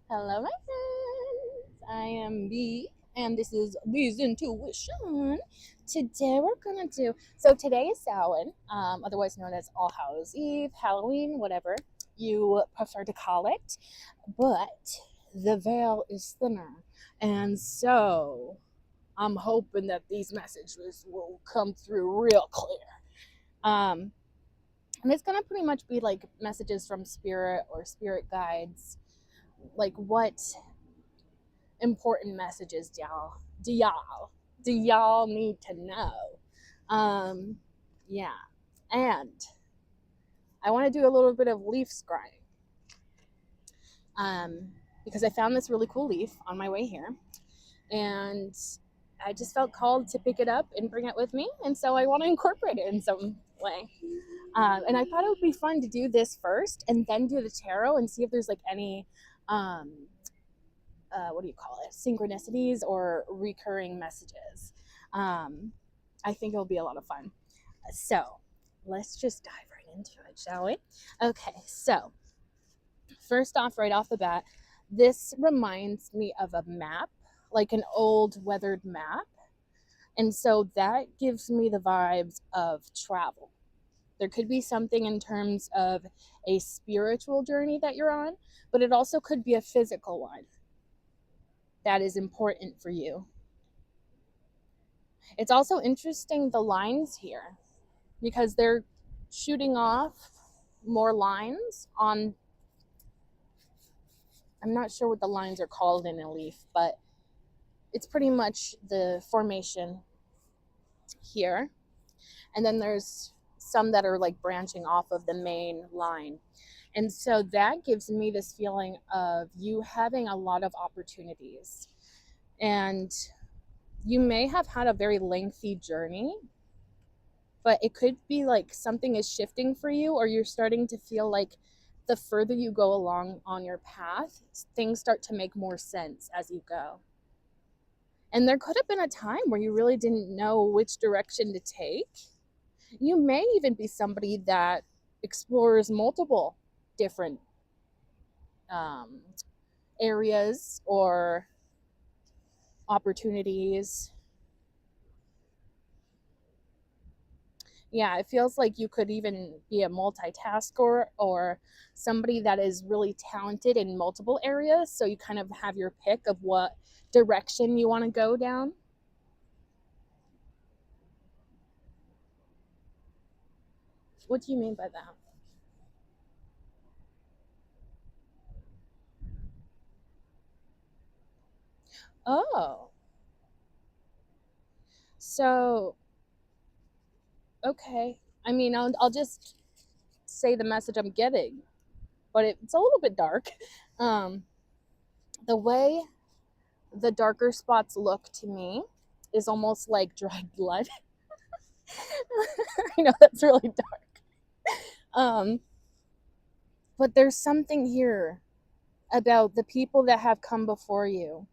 Hello, my friends. I am B, and this is B's Intuition. Today we're gonna do today is Samhain, otherwise known as All Hallows Eve, Halloween, whatever you prefer to call it. But the veil is thinner, and so I'm hoping that these messages will come through real clear. Um, and it's gonna pretty much be like messages from spirit or spirit guides, like what important messages do y'all need to know. um yeah, and I want to do a little bit of leaf scrying, um because I found this really cool leaf on my way here, and I just felt called to pick it up and bring it with me, and so I want to incorporate it in some way. And I thought it would be fun to do this first and then do the tarot and see if there's like any um what do you call it, synchronicities or recurring messages. um, I think it'll be a lot of fun. So let's just dive right into it, shall we? Okay, so first off, right off the bat, this reminds me of a map, like an old weathered map. And so that gives me the vibes of travel. There could be something in terms of a spiritual journey that you're on, but it also could be a physical one that is important for you. It's also interesting, the lines here, because they're shooting off more lines on, I'm not sure what the lines are called in a leaf, but it's pretty much the formation here. And then there's some that are like branching off of the main line. And so that gives me this feeling of you having a lot of opportunities. And you may have had a very lengthy journey, but it could be like something is shifting for you, or you're starting to feel like the further you go along on your path, things start to make more sense as you go. And there could have been a time where you really didn't know which direction to take. You may even be somebody that explores multiple different um, areas or opportunities. Yeah, it feels like you could even be a multitasker or somebody that is really talented in multiple areas. So you kind of have your pick of what direction you want to go down. What do you mean by that? Oh, so, okay. I mean, I'll just say the message I'm getting, but it's a little bit dark. Um, the way the darker spots look to me is almost like dried blood. I know that's really dark. Um, but there's something here about the people that have come before you.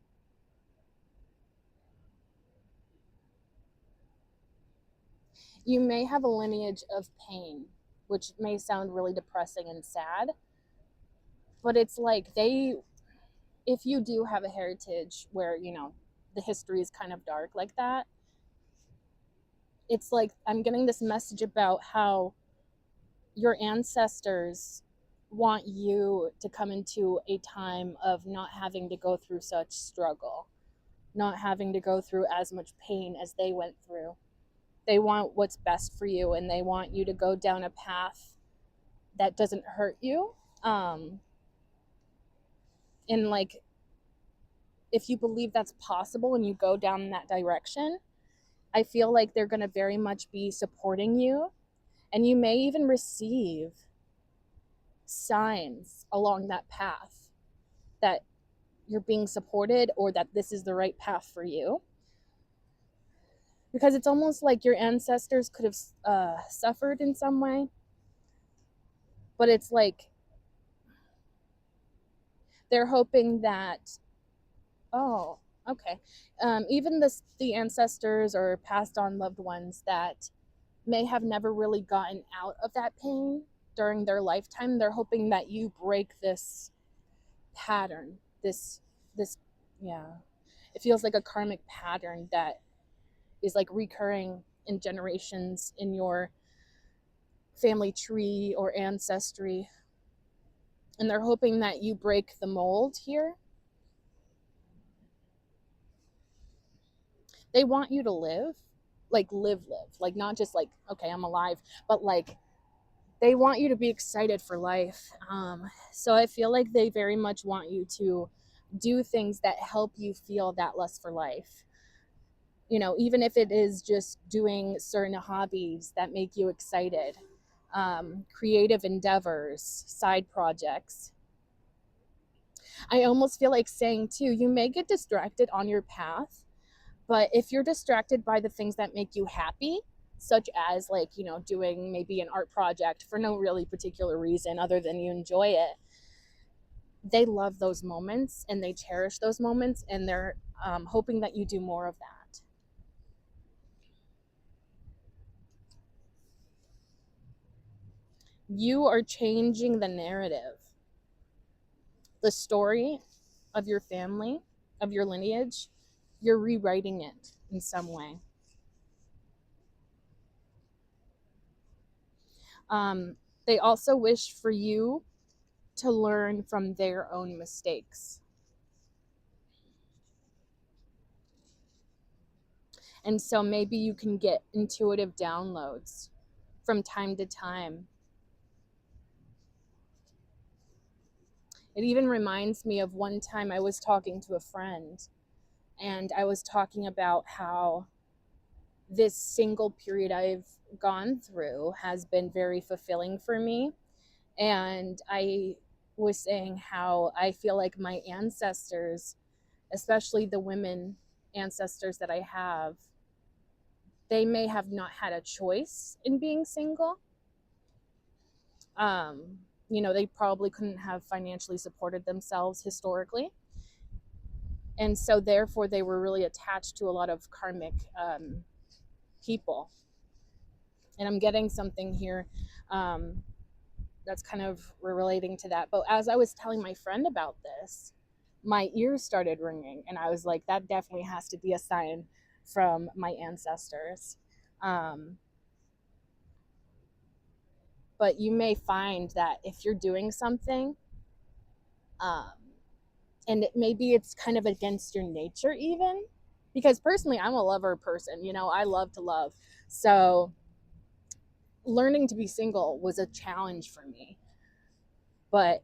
You may have a lineage of pain, which may sound really depressing and sad, but it's like if you do have a heritage where, the history is kind of dark like that, it's like I'm getting this message about how your ancestors want you to come into a time of not having to go through such struggle, not having to go through as much pain as they went through. They want what's best for you, and they want you to go down a path that doesn't hurt you. And like, if you believe that's possible and you go down that direction, I feel like they're going to very much be supporting you. And you may even receive signs along that path that you're being supported or that this is the right path for you. Because it's almost like your ancestors could have suffered in some way, but it's like they're hoping that, oh, okay, even the ancestors or passed on loved ones that may have never really gotten out of that pain during their lifetime, they're hoping that you break this pattern, this yeah, it feels like a karmic pattern that is like recurring in generations in your family tree or ancestry, and they're hoping that you break the mold here. They want you to live, like live, like not just like, okay, I'm alive, but like they want you to be excited for life. So I feel like they very much want you to do things that help you feel that lust for life. You know, even if it is just doing certain hobbies that make you excited, creative endeavors, side projects. I almost feel like saying too, you may get distracted on your path, but if you're distracted by the things that make you happy, such as like, you know, doing maybe an art project for no really particular reason other than you enjoy it, they love those moments and they cherish those moments, and they're hoping that you do more of that. You are changing the narrative, the story of your family, of your lineage. You're rewriting it in some way. Um, they also wish for you to learn from their own mistakes. And so maybe you can get intuitive downloads from time to time. It even reminds me of one time I was talking to a friend, and I was talking about how this single period I've gone through has been very fulfilling for me. And I was saying how I feel like my ancestors, especially the women ancestors that I have, they may have not had a choice in being single. Um, you know, they probably couldn't have financially supported themselves historically. And so, therefore, they were really attached to a lot of karmic people. And I'm getting something here um, that's kind of relating to that. But as I was telling my friend about this, my ears started ringing, and I was like, that definitely has to be a sign from my ancestors. Um, but you may find that if you're doing something, um, and maybe it's kind of against your nature, even because personally, I'm a lover person, you know, I love to love. So learning to be single was a challenge for me, but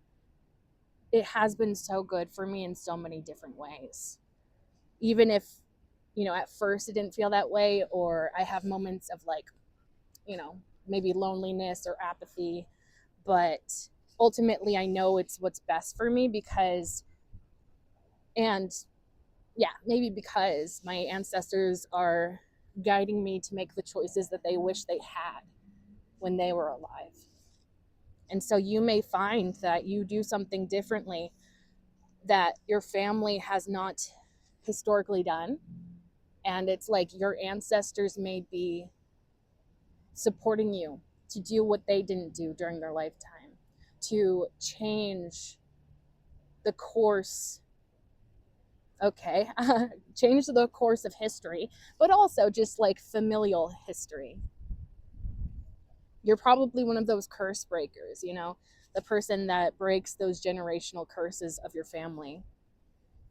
it has been so good for me in so many different ways. Even if, you know, at first it didn't feel that way, or I have moments of like, you know, maybe loneliness or apathy, but ultimately I know it's what's best for me because, and yeah, maybe because my ancestors are guiding me to make the choices that they wish they had when they were alive. And so you may find that you do something differently that your family has not historically done. And it's like your ancestors may be supporting you to do what they didn't do during their lifetime, to change the course, okay, change the course of history, but also just like familial history. You're probably one of those curse breakers, you know, the person that breaks those generational curses of your family.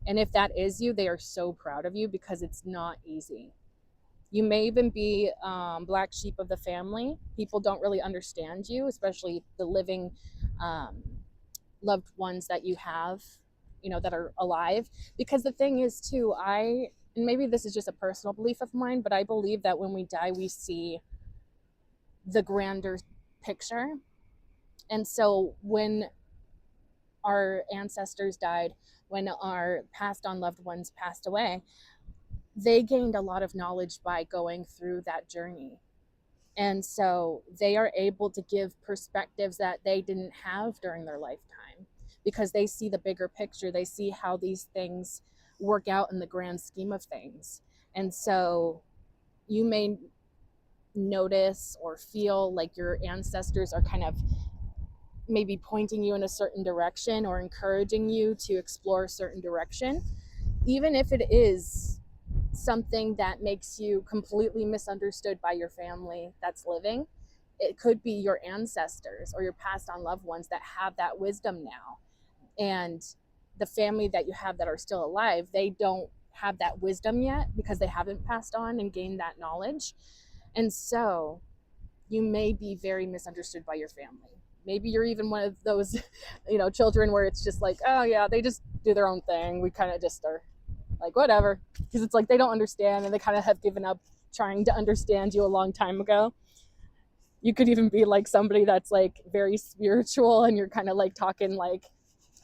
And if that is you, they are so proud of you because it's not easy. You may even be black sheep of the family. People don't really understand you, especially the living um, loved ones that you have, you know, that are alive. Because the thing is, too, and maybe this is just a personal belief of mine, but I believe that when we die, we see the grander picture. And so when our ancestors died, when our passed on loved ones passed away, they gained a lot of knowledge by going through that journey. And so they are able to give perspectives that they didn't have during their lifetime because they see the bigger picture. They see how these things work out in the grand scheme of things. And so you may notice or feel like your ancestors are kind of maybe pointing you in a certain direction or encouraging you to explore a certain direction, even if it is something that makes you completely misunderstood by your family that's living. It could be your ancestors or your passed on loved ones that have that wisdom now. And the family that you have that are still alive, they don't have that wisdom yet because they haven't passed on and gained that knowledge. And so you may be very misunderstood by your family. Maybe you're even one of those, children where it's just like, oh yeah, they just do their own thing. We kind of just are like, whatever. Because it's like they don't understand and they kind of have given up trying to understand you a long time ago. You could even be like somebody that's like very spiritual and you're kind of like talking like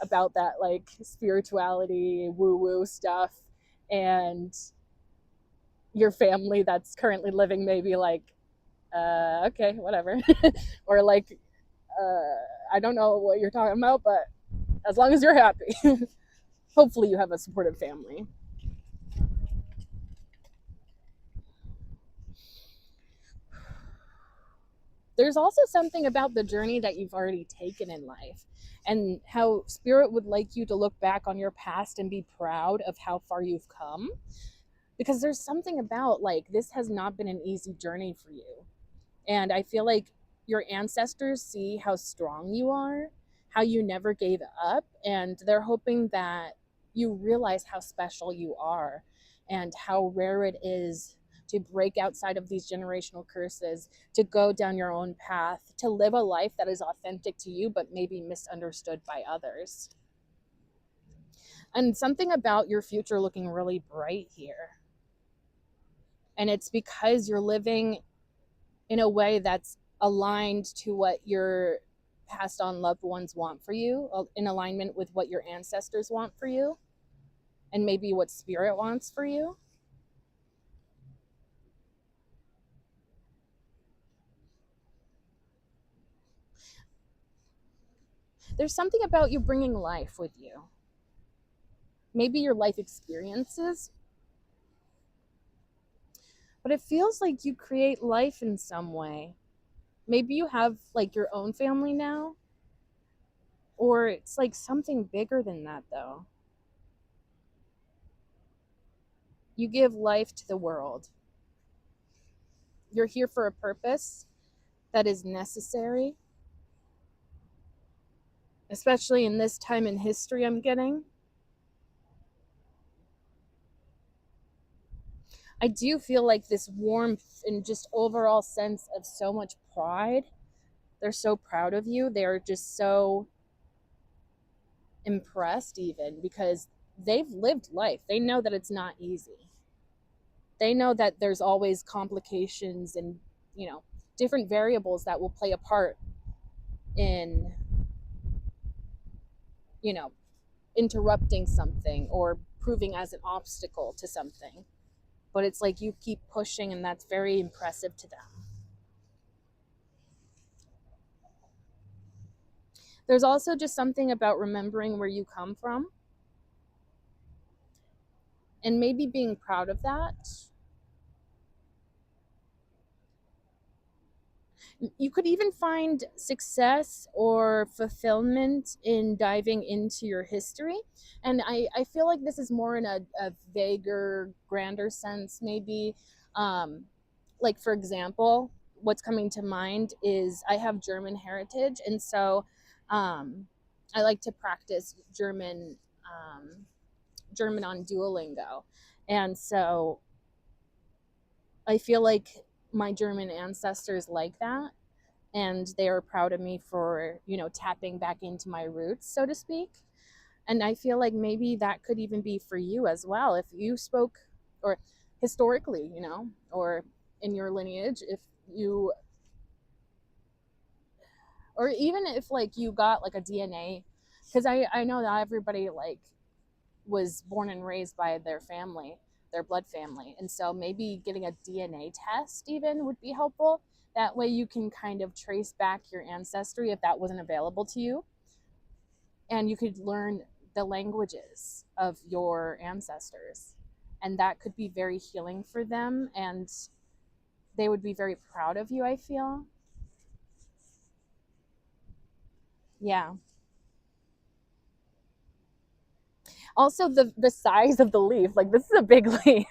about that like spirituality, woo woo stuff. And your family that's currently living maybe like, okay, whatever. Or like, I don't know what you're talking about, but as long as you're happy, hopefully you have a supportive family. There's also something about the journey that you've already taken in life and how spirit would like you to look back on your past and be proud of how far you've come, because there's something about like this has not been an easy journey for you. And I feel like your ancestors see how strong you are, how you never gave up, and they're hoping that you realize how special you are and how rare it is to break outside of these generational curses, to go down your own path, to live a life that is authentic to you, but maybe misunderstood by others. And something about your future looking really bright here. And it's because you're living in a way that's aligned to what your passed on loved ones want for you, in alignment with what your ancestors want for you, and maybe what spirit wants for you. There's something about you bringing life with you. Maybe your life experiences, but it feels like you create life in some way. Maybe you have like your own family now, or it's like something bigger than that, though. You give life to the world. You're here for a purpose that is necessary, especially in this time in history I'm getting. I do feel like this warmth and just overall sense of so much pride. They're so proud of you. They're just so impressed, even because they've lived life. They know that it's not easy. They know that there's always complications and, different variables that will play a part in, you know, interrupting something or proving as an obstacle to something. But it's like you keep pushing, and that's very impressive to them. There's also just something about remembering where you come from and maybe being proud of that. You could even find success or fulfillment in diving into your history. And I feel like this is more in a vaguer, grander sense, maybe. Like, for example, what's coming to mind is I have German heritage. And so I like to practice German on Duolingo. And so I feel like my German ancestors like that, and they are proud of me for, tapping back into my roots, so to speak. And I feel like maybe that could even be for you as well. If you spoke, or historically, or in your lineage, if you, or even if like you got like a DNA, because I know that everybody like was born and raised by their family, their blood family. And so maybe getting a DNA test even would be helpful. That way you can kind of trace back your ancestry if that wasn't available to you. And you could learn the languages of your ancestors. And that could be very healing for them. And they would be very proud of you, I feel. Yeah. Also, the size of the leaf, like this is a big leaf.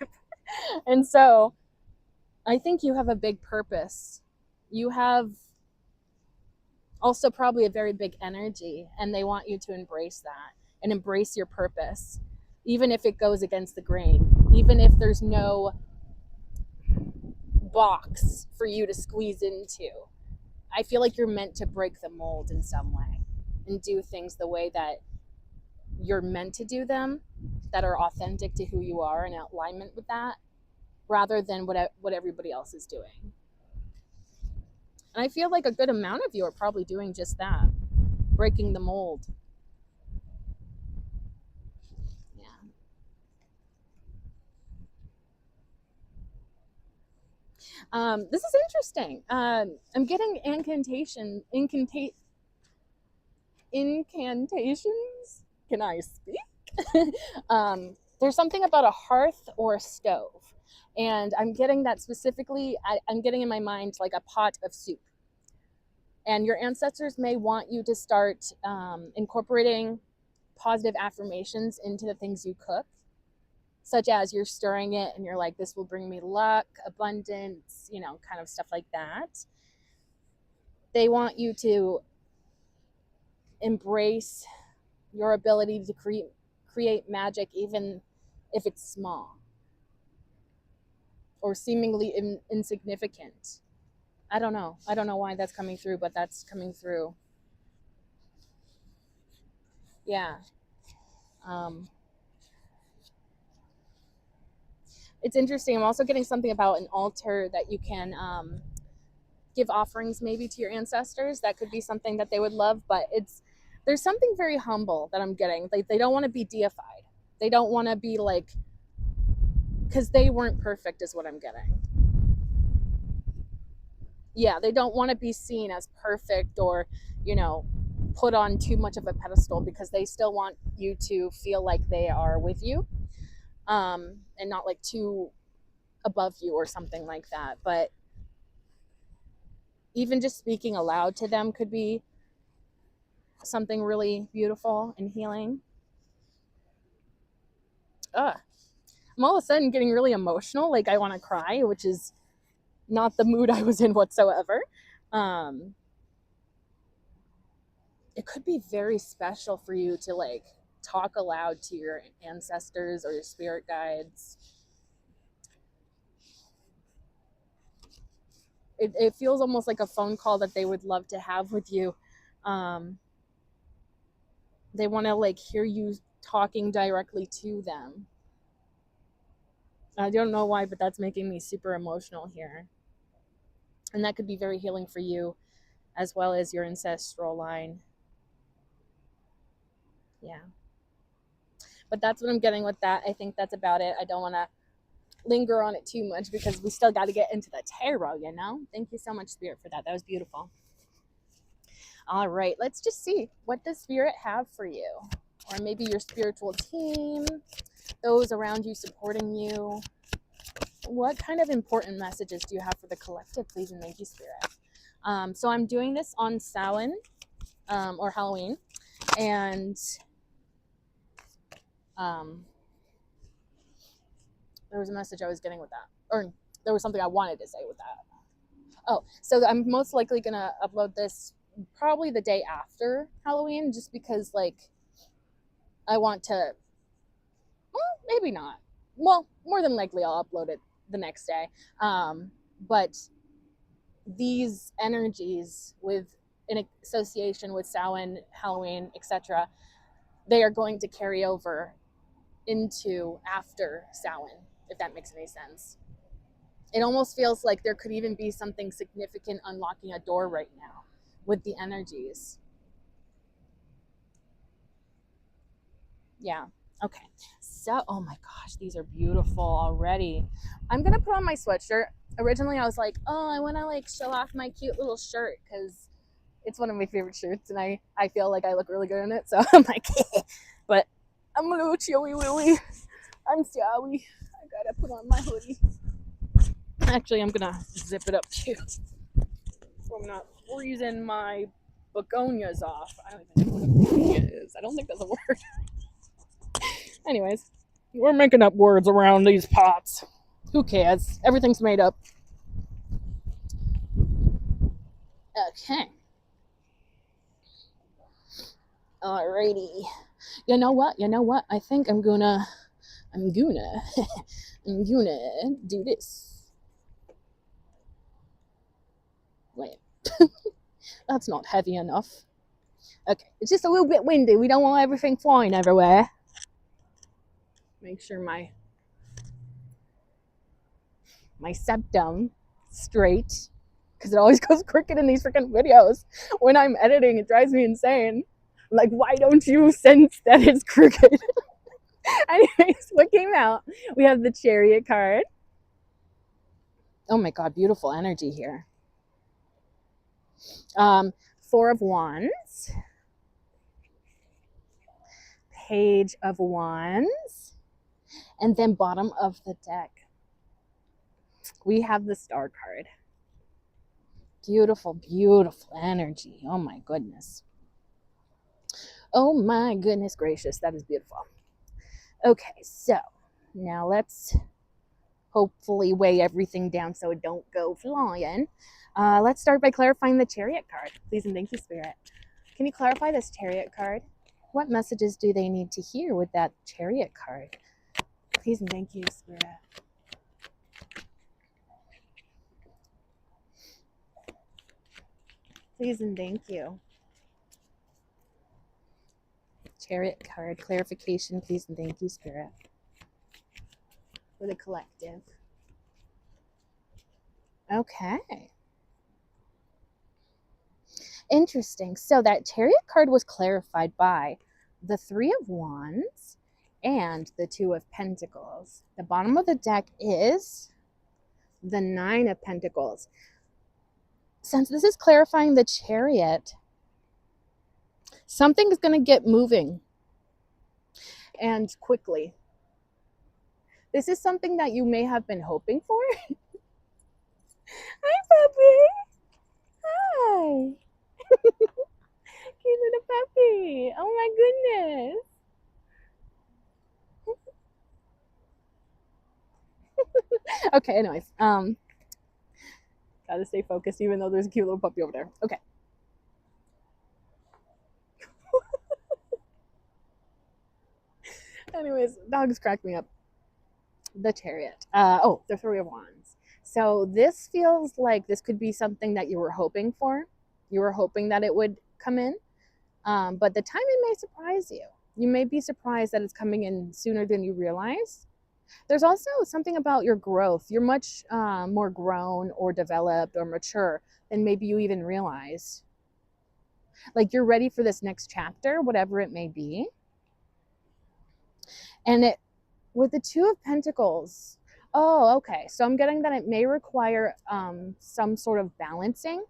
And so I think you have a big purpose. You have also probably a very big energy, and they want you to embrace that and embrace your purpose, even if it goes against the grain, even if there's no box for you to squeeze into. I feel like you're meant to break the mold in some way and do things the way that you're meant to do them, that are authentic to who you are and in alignment with that, rather than what everybody else is doing. And I feel like a good amount of you are probably doing just that, breaking the mold. Yeah. This is interesting. I'm getting incantations. Can I speak? There's something about a hearth or a stove. And I'm getting that specifically, I'm getting in my mind like a pot of soup. And your ancestors may want you to start incorporating positive affirmations into the things you cook, such as you're stirring it and you're like, this will bring me luck, abundance, kind of stuff like that. They want you to embrace your ability to create magic, even if it's small or seemingly insignificant. I don't know. I don't know why that's coming through, but that's coming through. Yeah. Um, it's interesting. I'm also getting something about an altar that you can give offerings maybe to your ancestors. That could be something that they would love, but there's something very humble that I'm getting. Like they don't want to be deified. They don't want to be like, because they weren't perfect is what I'm getting. Yeah, they don't want to be seen as perfect or, put on too much of a pedestal, because they still want you to feel like they are with you, and not like too above you or something like that. But even just speaking aloud to them could be something really beautiful and healing. Ugh. I'm all of a sudden getting really emotional, like I want to cry, which is not the mood I was in whatsoever. Um, it could be very special for you to like talk aloud to your ancestors or your spirit guides. It feels almost like a phone call that they would love to have with you. Um, they want to like hear you talking directly to them. I don't know why, but that's making me super emotional here. And that could be very healing for you as well as your ancestral line. Yeah. But that's what I'm getting with that. I think that's about it. I don't want to linger on it too much because we still got to get into the tarot, Thank you so much, Spirit, for that. That was beautiful. All right, let's just see, what does Spirit have for you? Or maybe your spiritual team, those around you supporting you. What kind of important messages do you have for the collective, please and thank you, Spirit? So I'm doing this on Samhain, or Halloween, and there was a message I was getting with that, or there was something I wanted to say with that. Oh, so I'm most likely gonna upload this probably the day after Halloween, just because like I want to. Well, maybe not. Well, more than likely I'll upload it the next day. But these energies with in association with Samhain, Halloween, etc., they are going to carry over into after Samhain, if that makes any sense. It almost feels like there could even be something significant unlocking a door right now with the energies. Yeah. Okay. So, oh my gosh, these are beautiful already. I'm going to put on my sweatshirt. Originally, I was like, oh, I want to like show off my cute little shirt because it's one of my favorite shirts and I feel like I look really good in it. So I'm like, but I'm a little chilly willy. I'm sorry. I got to put on my hoodie. Actually, I'm going to zip it up too, so I'm not freezing my begonias off. I don't even know what a begonia is. I don't think that's a word. Anyways, we're making up words around these pots. Who cares? Everything's made up. Okay. Alrighty. You know what? I think I'm gonna do this. Wait. That's not heavy enough. Okay, it's just a little bit windy. We don't want everything flying everywhere. Make sure my septum straight, because it always goes crooked in these freaking videos. When I'm editing, it drives me insane. Like, why don't you sense that it's crooked? Anyways, what came out? We have the Chariot card. Oh my god, beautiful energy here. Four of Wands, Page of Wands, and then bottom of the deck, we have the Star card. Beautiful, beautiful energy. Oh my goodness. Oh my goodness gracious, that is beautiful. Okay, so now let's hopefully weigh everything down so it don't go flying. Let's start by clarifying the Chariot card. Please and thank you, Spirit. Can you clarify this Chariot card? What messages do they need to hear with that Chariot card? Please and thank you, Spirit. Please and thank you. Chariot card clarification, please and thank you, Spirit. For the collective. Okay. Interesting. So that Chariot card was clarified by the Three of Wands and the Two of Pentacles. The bottom of the deck is the Nine of Pentacles. Since this is clarifying the Chariot, something is going to get moving and quickly. This is something that you may have been hoping for. Hi, puppy. Hi. Cute little puppy. Oh my goodness. Okay, anyways. Gotta stay focused even though there's a cute little puppy over there. Okay. Anyways, dogs crack me up. The Chariot. The Three of Wands. So this feels like this could be something that you were hoping for. You were hoping that it would come in. But the timing may surprise you. You may be surprised that it's coming in sooner than you realize. There's also something about your growth. You're much more grown or developed or mature than maybe you even realize. Like you're ready for this next chapter, whatever it may be. And it with the Two of Pentacles, oh, okay. So I'm getting that it may require some sort of balancing,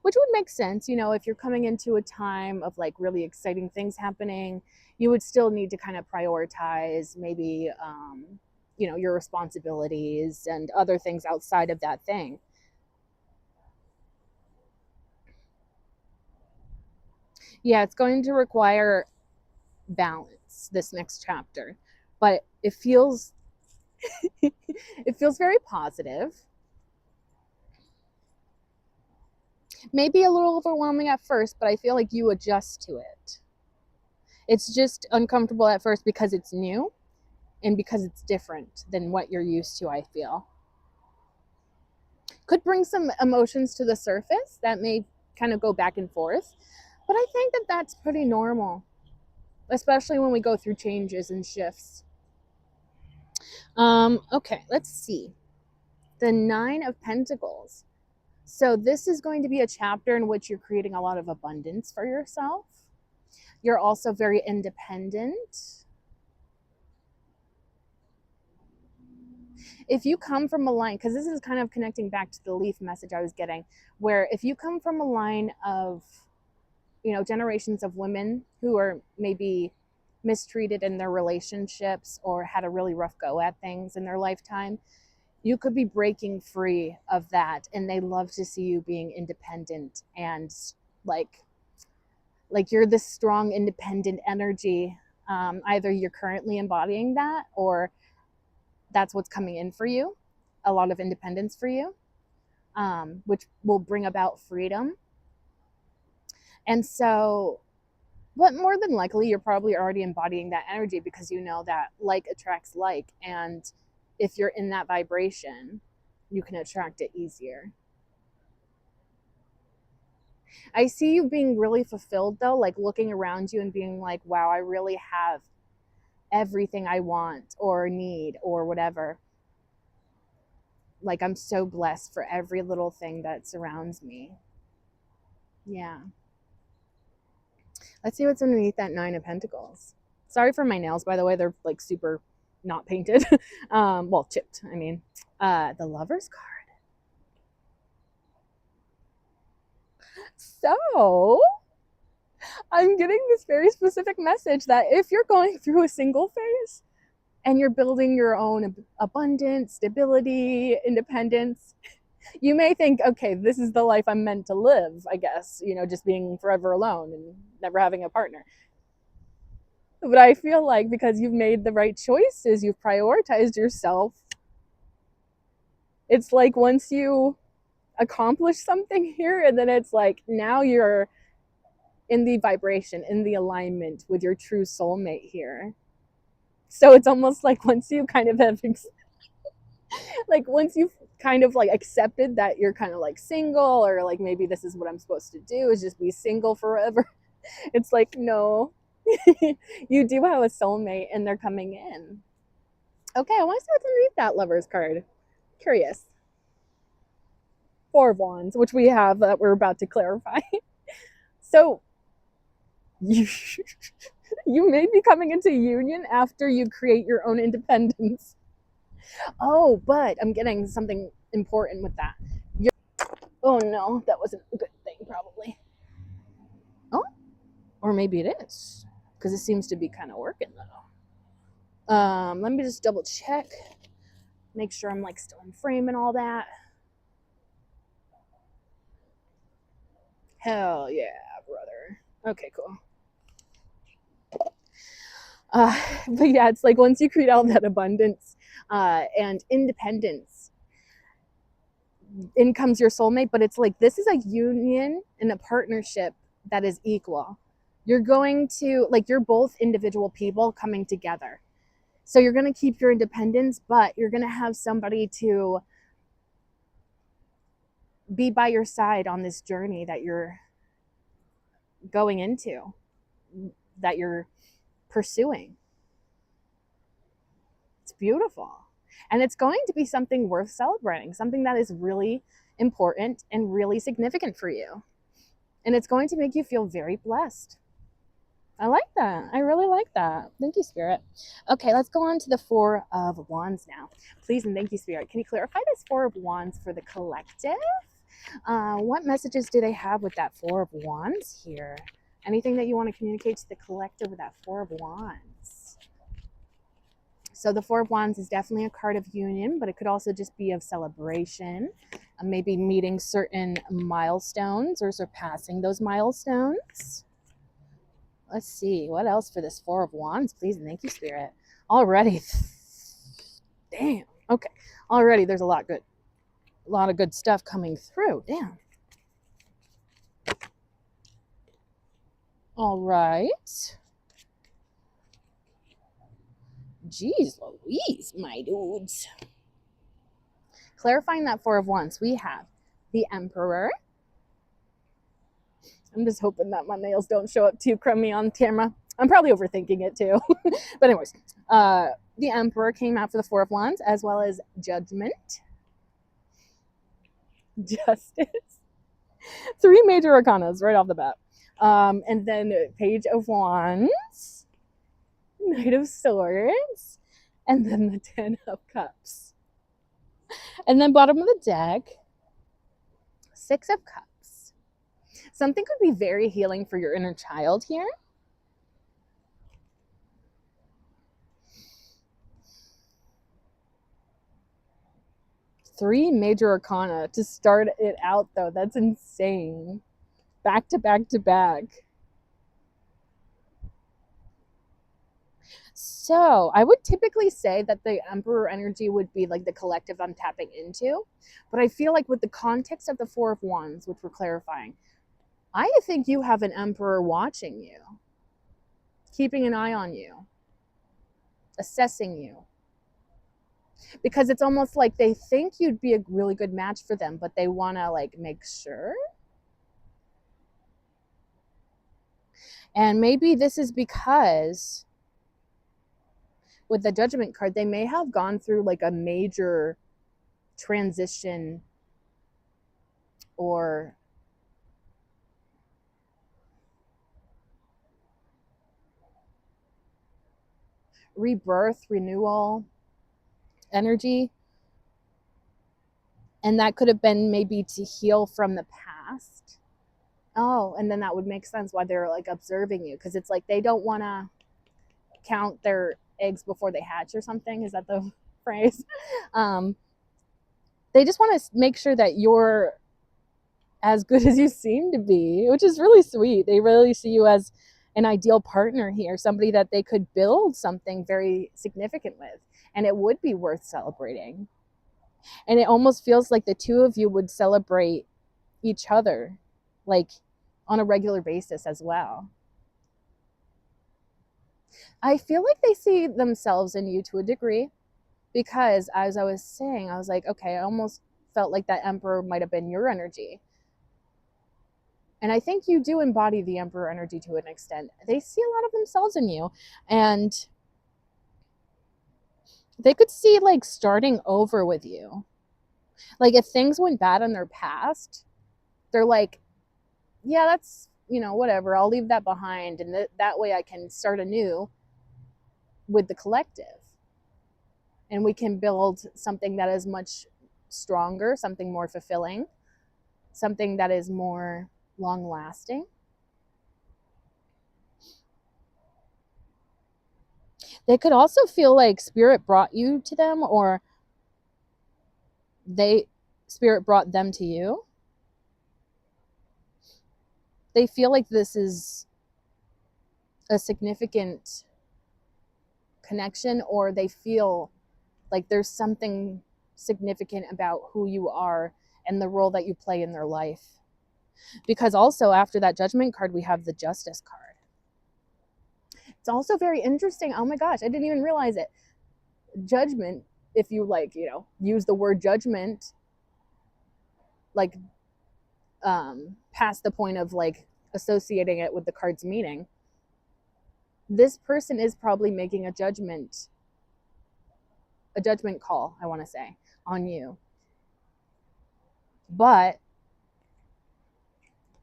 which would make sense. You know, if you're coming into a time of like really exciting things happening, you would still need to kind of prioritize maybe, you know, your responsibilities and other things outside of that thing. Yeah, it's going to require balance, this next chapter, but it feels it feels very positive. Maybe a little overwhelming at first, but I feel like you adjust to it. It's just uncomfortable at first because it's new and because it's different than what you're used to, I feel. Could bring some emotions to the surface that may kind of go back and forth, but I think that that's pretty normal, especially when we go through changes and shifts. Okay, let's see. The Nine of Pentacles. So this is going to be a chapter in which you're creating a lot of abundance for yourself. You're also very independent. If you come from a line, because this is kind of connecting back to the leaf message I was getting, where if you come from a line of, you know, generations of women who are maybe mistreated in their relationships or had a really rough go at things in their lifetime, you could be breaking free of that, and they love to see you being independent and like Like you're this strong, independent energy. Either you're currently embodying that, or that's what's coming in for you, a lot of independence for you, which will bring about freedom. And so, but more than likely, you're probably already embodying that energy because you know that like attracts like. And if you're in that vibration, you can attract it easier. I see you being really fulfilled though, like looking around you and being like, wow, I really have everything I want or need or whatever. Like I'm so blessed for every little thing that surrounds me. Yeah. Let's see what's underneath that 9 of Pentacles. Sorry for my nails, by the way. They're like super not painted. Well, chipped, I mean. The Lover's card. So I'm getting this very specific message that if you're going through a single phase and you're building your own abundance, stability, independence, you may think, okay, this is the life I'm meant to live, I guess, just being forever alone and never having a partner. But I feel like because you've made the right choices, you've prioritized yourself, it's like once you accomplish something here, and then it's like now you're in the vibration, in the alignment with your true soulmate here. So it's almost like once you kind of have like once you've kind of like accepted that you're kind of like single, or like maybe this is what I'm supposed to do is just be single forever. It's like, no, you do have a soulmate and they're coming in. Okay, I want to see what's underneath that Lover's card. Curious. 4 of Wands, which we have that we're about to clarify. So you may be coming into union after you create your own independence. Oh, but I'm getting something important with that. Oh no, that wasn't a good thing, probably. Oh, or maybe it is, because it seems to be kind of working though. Let me just double check, make sure I'm like still in frame and all that. Hell yeah, brother. Okay, cool. But yeah, it's like once you create all that abundance and independence, in comes your soulmate. But it's like this is a union and a partnership that is equal. You're going to, like, you're both individual people coming together. So you're going to keep your independence, but you're going to have somebody to be by your side on this journey that you're going into, that you're pursuing. It's beautiful. And it's going to be something worth celebrating, something that is really important and really significant for you. And it's going to make you feel very blessed. I like that. I really like that. Thank you, Spirit. Okay, let's go on to the 4 of Wands now. Please and thank you, Spirit. Can you clarify this 4 of Wands for the collective? What messages do they have with that 4 of Wands here? Anything that you want to communicate to the collective with that 4 of Wands? So the 4 of Wands is definitely a card of union, but it could also just be of celebration, maybe meeting certain milestones or surpassing those milestones. Let's see, what else for this 4 of Wands, please, and thank you, Spirit. Already, damn, okay. Already there's a lot of good stuff coming through, damn. All right. Jeez Louise, my dudes. Clarifying that 4 of Wands, we have the Emperor. I'm just hoping that my nails don't show up too crummy on camera. I'm probably overthinking it too. But anyways, the Emperor came out for the 4 of Wands, as well as Judgment, Justice. 3 major arcanas right off the bat. And then Page of Wands, Knight of Swords, and then the 10 of Cups. And then bottom of the deck, 6 of Cups. Something could be very healing for your inner child here. Three major arcana to start it out, though. That's insane. Back to back to back. So I would typically say that the Emperor energy would be like the collective I'm tapping into. But I feel like with the context of the Four of Wands, which we're clarifying, I think you have an Emperor watching you, keeping an eye on you, assessing you. Because it's almost like they think you'd be a really good match for them, but they want to like make sure. And maybe this is because with the Judgment card, they may have gone through like a major transition or rebirth, renewal energy. And that could have been maybe to heal from the past. Oh, and then that would make sense why they're like observing you, because it's like they don't want to count their eggs before they hatch or something. Is that the phrase? They just want to make sure that you're as good as you seem to be, which is really sweet. They really see you as an ideal partner here, somebody that they could build something very significant with, and it would be worth celebrating. And it almost feels like the two of you would celebrate each other, like on a regular basis as well. I feel like they see themselves in you to a degree, because as I was saying, I was like, okay, I almost felt like that Emperor might have been your energy. And I think you do embody the Emperor energy to an extent. They see a lot of themselves in you, and they could see like starting over with you. Like if things went bad in their past, they're like, yeah, that's, whatever. I'll leave that behind. And that way I can start anew with the collective. And we can build something that is much stronger, something more fulfilling, something that is more long lasting. They could also feel like spirit brought you to them, or spirit brought them to you. They feel like this is a significant connection, or they feel like there's something significant about who you are and the role that you play in their life. Because also after that Judgment card, we have the Justice card. It's also very interesting. Oh my gosh, I didn't even realize it. Judgment, if you like, use the word judgment, like past the point of like associating it with the card's meaning, this person is probably making a judgment call, I want to say, on you. But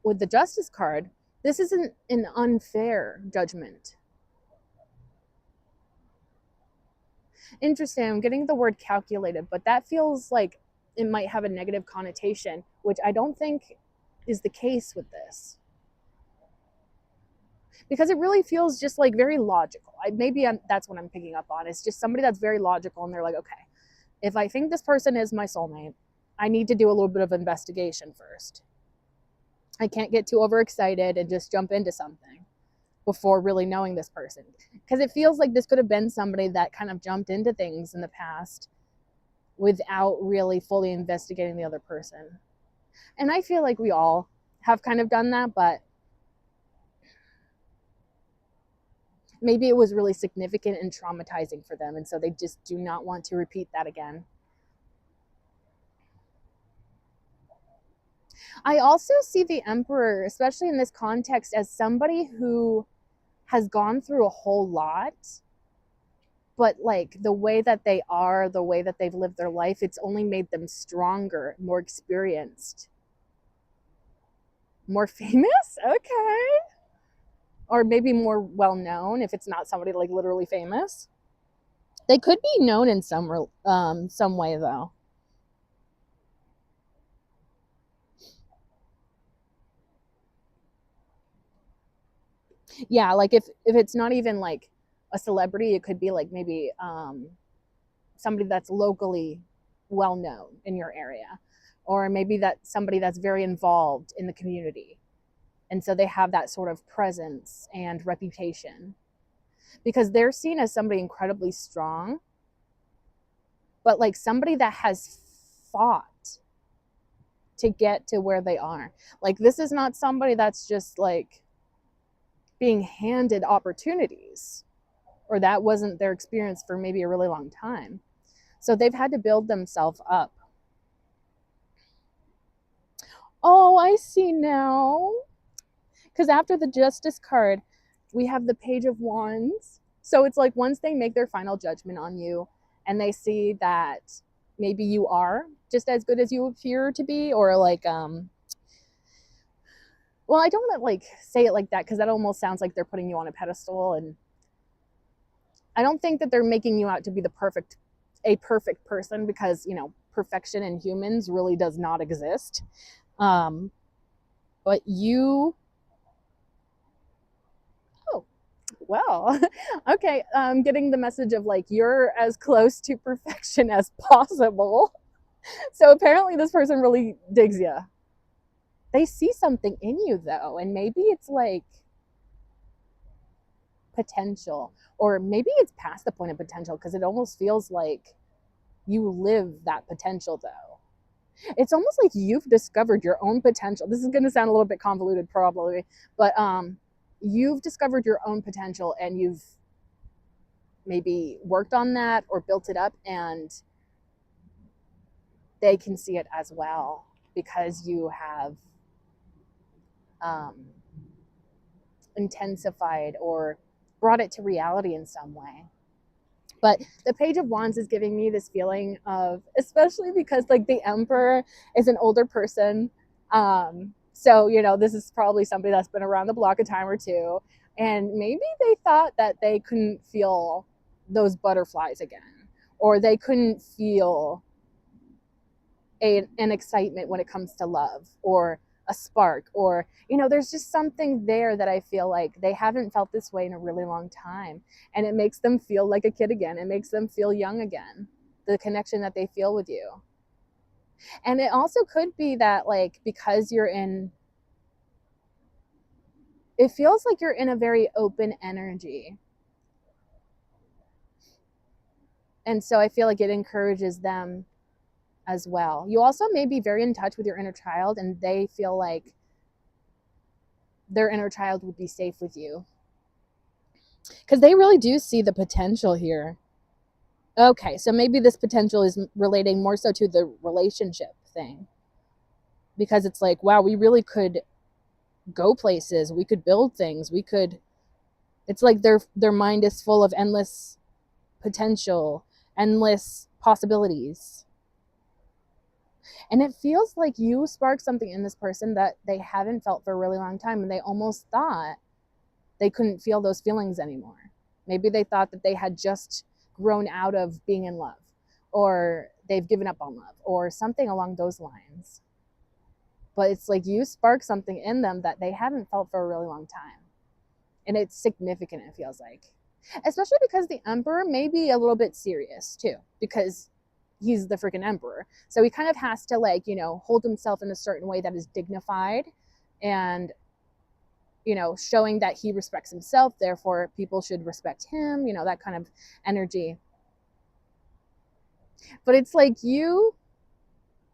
with the Justice card, this isn't an unfair judgment. Interesting, I'm getting the word calculated, but that feels like it might have a negative connotation, which I don't think is the case with this. Because it really feels just like very logical. That's what I'm picking up on. It's just somebody that's very logical, and they're like, okay, if I think this person is my soulmate, I need to do a little bit of investigation first. I can't get too overexcited and just jump into something before really knowing this person. Because it feels like this could have been somebody that kind of jumped into things in the past without really fully investigating the other person. And I feel like we all have kind of done that, but maybe it was really significant and traumatizing for them, and so they just do not want to repeat that again. I also see the Emperor, especially in this context, as somebody who has gone through a whole lot, but like the way that they are, the way that they've lived their life, it's only made them stronger, more experienced, more famous. Okay. Or maybe more well known if it's not somebody like literally famous. They could be known in some way though. Yeah, like if it's not even like a celebrity, it could be like maybe somebody that's locally well known in your area, or maybe that somebody that's very involved in the community, and so they have that sort of presence and reputation. because they're seen as somebody incredibly strong, but like somebody that has fought to get to where they are. Like this is not somebody that's just like being handed opportunities, or that wasn't their experience for maybe a really long time. So they've had to build themselves up. Oh, I see now. Because after the Justice card, we have the Page of Wands. So it's like once they make their final judgment on you and they see that maybe you are just as good as you appear to be, or like, well, I don't want to like say it like that because that almost sounds like they're putting you on a pedestal. And I don't think that they're making you out to be a perfect person, because, you know, perfection in humans really does not exist. But you, oh, well, okay, I'm getting the message of like, you're as close to perfection as possible. So apparently this person really digs you. They see something in you though, and maybe it's like potential, or maybe it's past the point of potential, because it almost feels like you live that potential though. It's almost like you've discovered your own potential. This is going to sound a little bit convoluted probably, but you've discovered your own potential, and you've maybe worked on that or built it up, and they can see it as well because you have intensified or brought it to reality in some way. But the Page of Wands is giving me this feeling of, especially because like the Emperor is an older person, so you know, this is probably somebody that's been around the block a time or two, and maybe they thought that they couldn't feel those butterflies again, or they couldn't feel an excitement when it comes to love, or a spark, or, you know, there's just something there that I feel like they haven't felt this way in a really long time, and it makes them feel like a kid again. It makes them feel young again, the connection that they feel with you. And it also could be that like, because you're in, it feels like you're in a very open energy, and so I feel like it encourages them as well. You also may be very in touch with your inner child, and they feel like their inner child would be safe with you, because they really do see the potential here. Okay, so maybe this potential is relating more so to the relationship thing, because it's like, wow, we really could go places, we could build things, we could, it's like their mind is full of endless potential, endless possibilities. And it feels like you sparked something in this person that they haven't felt for a really long time, and they almost thought they couldn't feel those feelings anymore. Maybe they thought that they had just grown out of being in love, or they've given up on love, or something along those lines. But it's like you sparked something in them that they haven't felt for a really long time. And it's significant, it feels like. Especially because the Emperor may be a little bit serious too, because he's the freaking Emperor. So he kind of has to, like, you know, hold himself in a certain way that is dignified, and, you know, showing that he respects himself, therefore people should respect him, you know, that kind of energy. But it's like you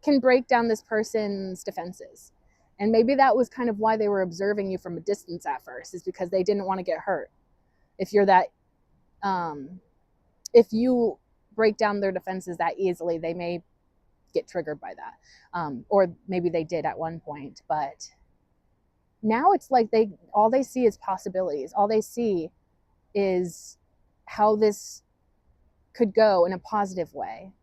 can break down this person's defenses. And maybe that was kind of why they were observing you from a distance at first, is because they didn't want to get hurt. If you're that, if you break down their defenses that easily, they may get triggered by that. Or maybe they did at one point, but now it's like all they see is possibilities. All they see is how this could go in a positive way.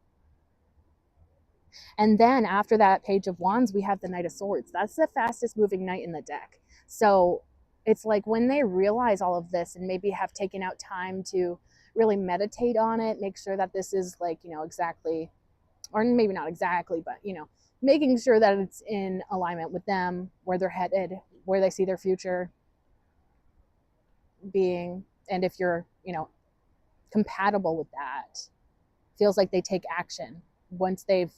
And then after that Page of Wands, we have the Knight of Swords. That's the fastest moving knight in the deck. So it's like when they realize all of this and maybe have taken out time to really meditate on it, make sure that this is like, you know, exactly, or maybe not exactly, but, you know, making sure that it's in alignment with them, where they're headed, where they see their future being. And if you're, you know, compatible with that, feels like they take action once they've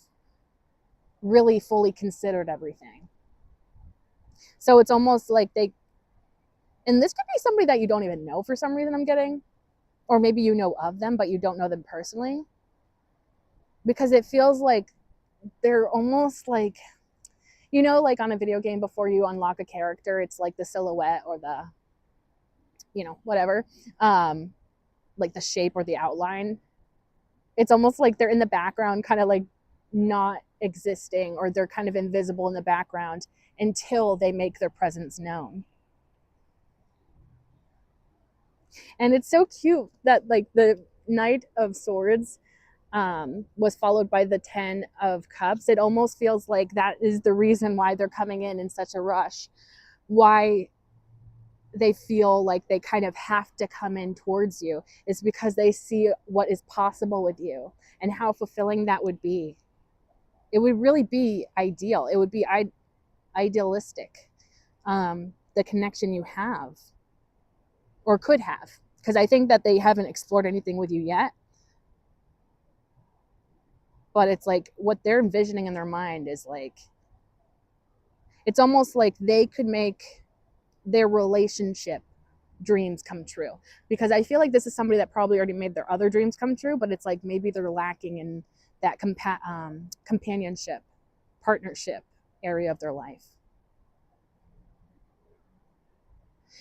really fully considered everything. So it's almost like they, and this could be somebody that you don't even know for some reason, I'm getting. or maybe you know of them, but you don't know them personally, because it feels like they're almost like, like on a video game, before you unlock a character, it's like the silhouette or the, whatever, um, like the shape or the outline. It's almost like they're in the background, kind of like not existing, or they're kind of invisible in the background until they make their presence known. And it's so cute that like the Knight of Swords was followed by the 10 of Cups. It almost feels like that is the reason why they're coming in such a rush, why they feel like they kind of have to come in towards you, is because they see what is possible with you and how fulfilling that would be. It would really be ideal. It would be idealistic, the connection you have or could have, because I think that they haven't explored anything with you yet. But it's like what they're envisioning in their mind is like, it's almost like they could make their relationship dreams come true, because I feel like this is somebody that probably already made their other dreams come true, but it's like maybe they're lacking in that companionship, partnership area of their life.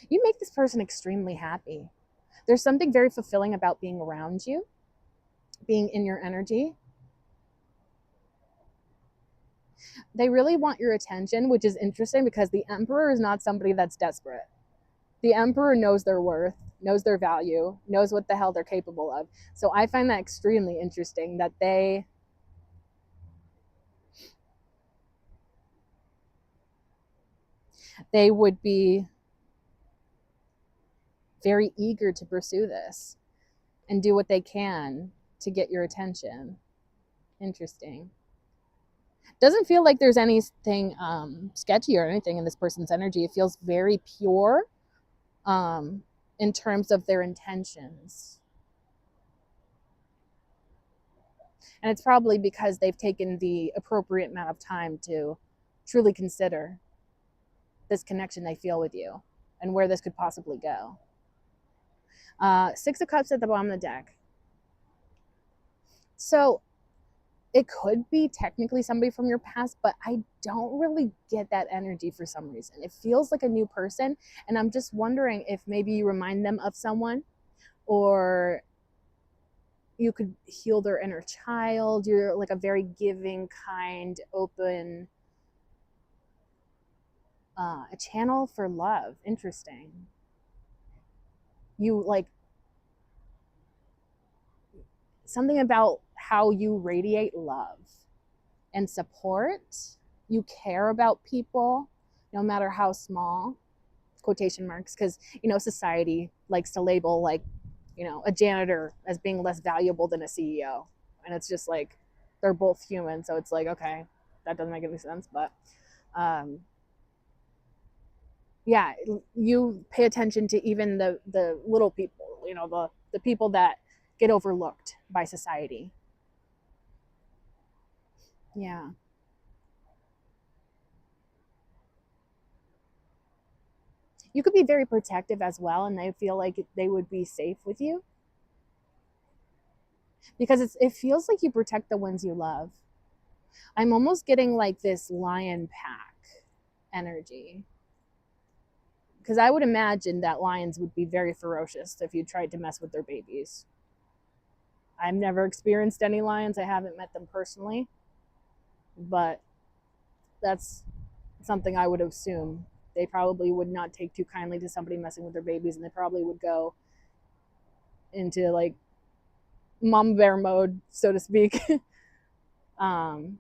You make this person extremely happy. There's something very fulfilling about being around you, being in your energy. They really want your attention, which is interesting because the Emperor is not somebody that's desperate. The Emperor knows their worth, knows their value, knows what the hell they're capable of. So I find that extremely interesting that they would be very eager to pursue this and do what they can to get your attention. Interesting. Doesn't feel like there's anything sketchy or anything in this person's energy. It feels very pure, in terms of their intentions. And it's probably because they've taken the appropriate amount of time to truly consider this connection they feel with you and where this could possibly go. 6 of Cups at the bottom of the deck. So it could be technically somebody from your past, but I don't really get that energy for some reason. It feels like a new person, and I'm just wondering if maybe you remind them of someone, or you could heal their inner child. You're like a very giving, kind, open, a channel for love. Interesting. You like something about how you radiate love and support. You care about people, no matter how small, quotation marks, because society likes to label like a janitor as being less valuable than a CEO, and it's just like they're both human, so it's like, okay, that doesn't make any sense. But yeah, you pay attention to even the little people, the people that get overlooked by society. Yeah. You could be very protective as well, and they feel like they would be safe with you, because it feels like you protect the ones you love. I'm almost getting like this lion pack energy, because I would imagine that lions would be very ferocious if you tried to mess with their babies. I've never experienced any lions. I haven't met them personally, but that's something I would assume. They probably would not take too kindly to somebody messing with their babies, and they probably would go into like mom bear mode, so to speak. um,